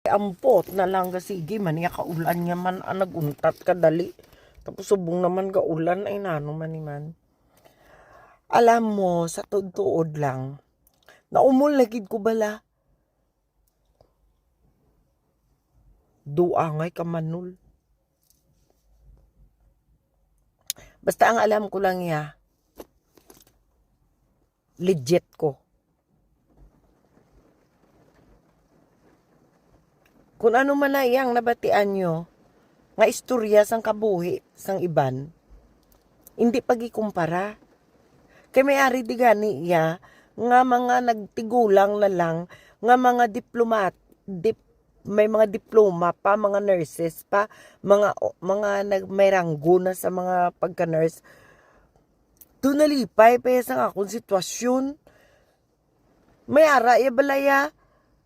Ampot na lang ga sige man ya kaulan nga man naguntat kadali. Tapos subong naman ga ulan ay nano man man. Alam mo sa tuod lang. Naumol lagid ko bala. Duangay ka manul. Basta ang alam ko lang ya. Legit ko. Kung ano man na iyang nabatian nyo, nga istorya sang kabuhi, sang iban, hindi pag-ikumpara. Kay may ari di gani iya, nga mga nagtigulang na lang, nga mga may mga diploma pa, mga nurses pa, may ranggo na sa mga pagka-nurse. Doon nalipay pa sa akong sitwasyon. May ara, balaya,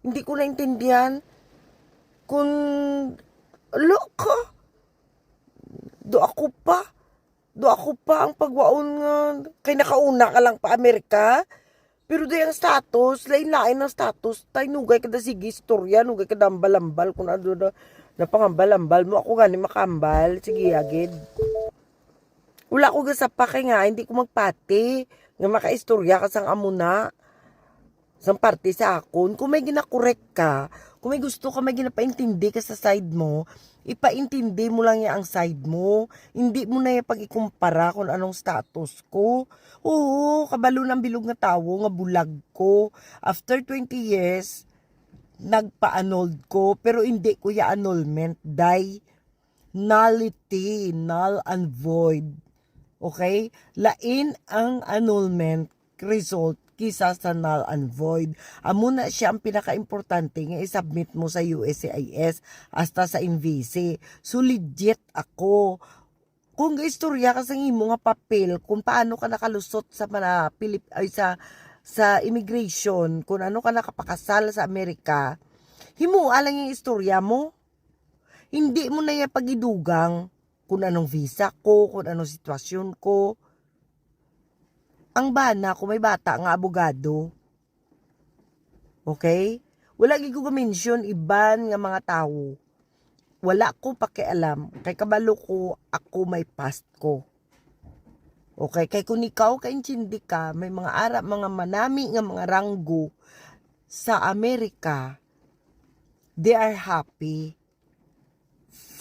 hindi ko naintindihan. Kung loko, do ako pa ang pagwaon nga kay nakauna ka lang pa Amerika. Pero day ang status, lain-lain ang status. Tay nugay kada sige istorya, nugay kada ambal-ambal kung ano na pangambal-ambal mo ako gani makambal. Sige agid. Wala ko gasapa kay nga hindi ko magpati nga makaistorya ka sang amuna. Sang parte sa akon, kung may ginakorek ka, kung may gusto ka, may ginapaintindi ka sa side mo, ipaintindi mo lang ang side mo. Hindi mo na yung pag-ikumpara kung anong status ko. Oo, kabalo ng bilog nga tawo, nga bulag ko. After 20 years, nagpa-annulled ko, pero hindi ko ya annulment, nullity, null and void. Okay? Lain ang annulment result kisa sa null and void. Amo na siya ang pinaka-importante nga i-submit mo sa USCIS hasta sa NVC. So legit ako. Kung istorya ka sa imo nga papel kung paano ka nakalusot sa mga sa immigration, kung ano ka nakapakasal sa Amerika, himuha lang yung istorya mo. Hindi mo na yung pagidugang kung anong visa ko, kung anong sitwasyon ko. Ang bana ko may bata nga abogado. Okay? Wala gyud ko mention iban nga mga tawo. Wala ko pakialam. Kay kabalo ko ako may past ko. Okay? Kay kung ikaw kaintindi ka, may mga mga manami nga mga ranggo sa Amerika, they are happy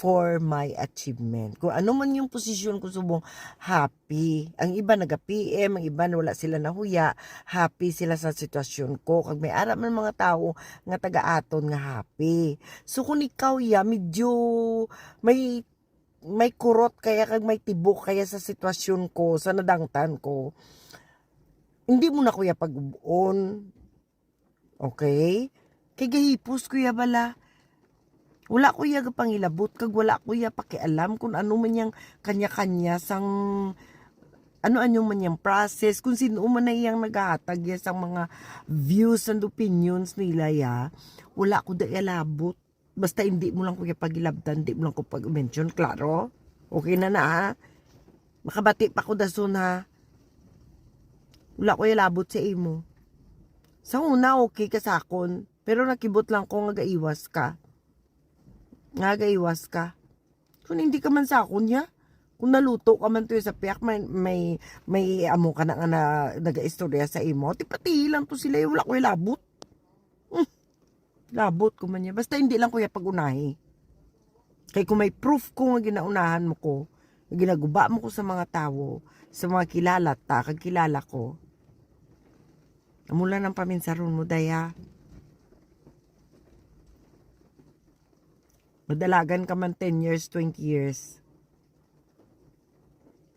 for my achievement. Kung ano man yung posisyon ko subong, happy. Ang iba naga-PM, ang iba wala sila nahuya, happy sila sa sitwasyon ko. Kag may arap man mga tao nga taga-aton nga happy. So kung ikaw medyo may kurot kaya kag may tibok kaya sa sitwasyon ko, sa nadangtan ko, hindi mo na kuya pag-ubon. Okay? Kay gahipos kuya bala. Wala ko ya pangilabot kag wala ko ya pakialam kung ano man yang kanya-kanya sang ano man yang process kung sino man na iyang naghahatag ya sang mga views and opinions nila ya. Wala ko da ilabot. Basta hindi mo lang ko ya pagilabtan, hindi mo lang ko pag-mention, klaro? Okay na ha? Makabati pa ko dason ha. Wala ko ilabot sa imo. Sa una okay ka sakon, pero nakibot lang ko nga gaiwas ka. Gaiwas ka. Kung hindi ka man sa akon ya, kung naluto ka man to sa piyak, may amo ka na nga nag-istorya sa imo, tipati lang to sila, wala ko labot. Labot ko man ya. Basta hindi lang ko ya pag-unahi. Kaya kung may proof ko nga ginaunahan mo ko, ginaguba mo ko sa mga tao, sa mga kilala kag kilala ko, amula ng paminsaron mo, daya. Madalagan ka man 10 years, 20 years.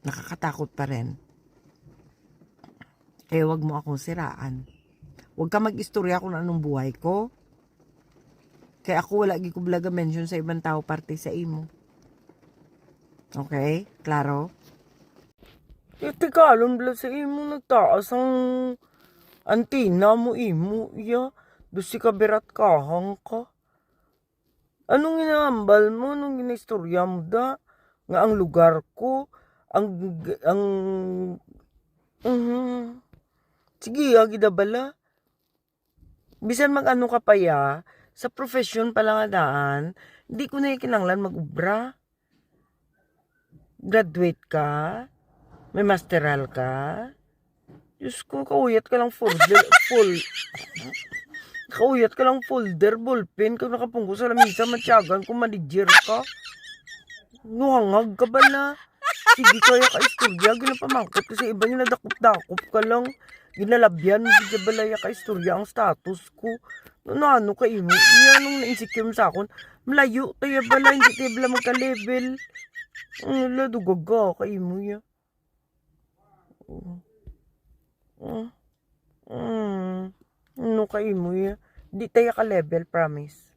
Nakakatakot pa rin. Kaya wag mo akong siraan. Wag ka mag-istorya kung anong buhay ko. Kaya ako wala ko blaga mention sa ibang tao parte sa imo. Okay? Klaro? Tikalon bala sa imo nagtaas ang antina mo imo. Iya, dusi ka berat kahang ka. Anong inaambal mo? Anong inaistorya mo da? Nga ang lugar ko, sige, agida bala. Bisan mag-ano ka pa ya, Sa profesyon pala nga daan, hindi ko na kinanglan mag-ubra. Graduate ka, may masteral ka. Diyos ko, kauyat ka lang folder, ballpen, kung nakapunggo sa lamisa, matyagan kung manager ka. Nuhangag ka ba na? Sige kaya ka istorya, ginapamangkot kasi iba nyo nadakop-dakop ka lang. Ginalabyan mo, gigabalaya ka istorya ang status ko. Ano ka imo? Yan nung na-insecure mo sa akon. Malayo tayo bala, hindi tayo bala magka-level. Wala, dugaga ka imo ya. Ano ka imo ya? Hindi tayo ka-level, promise.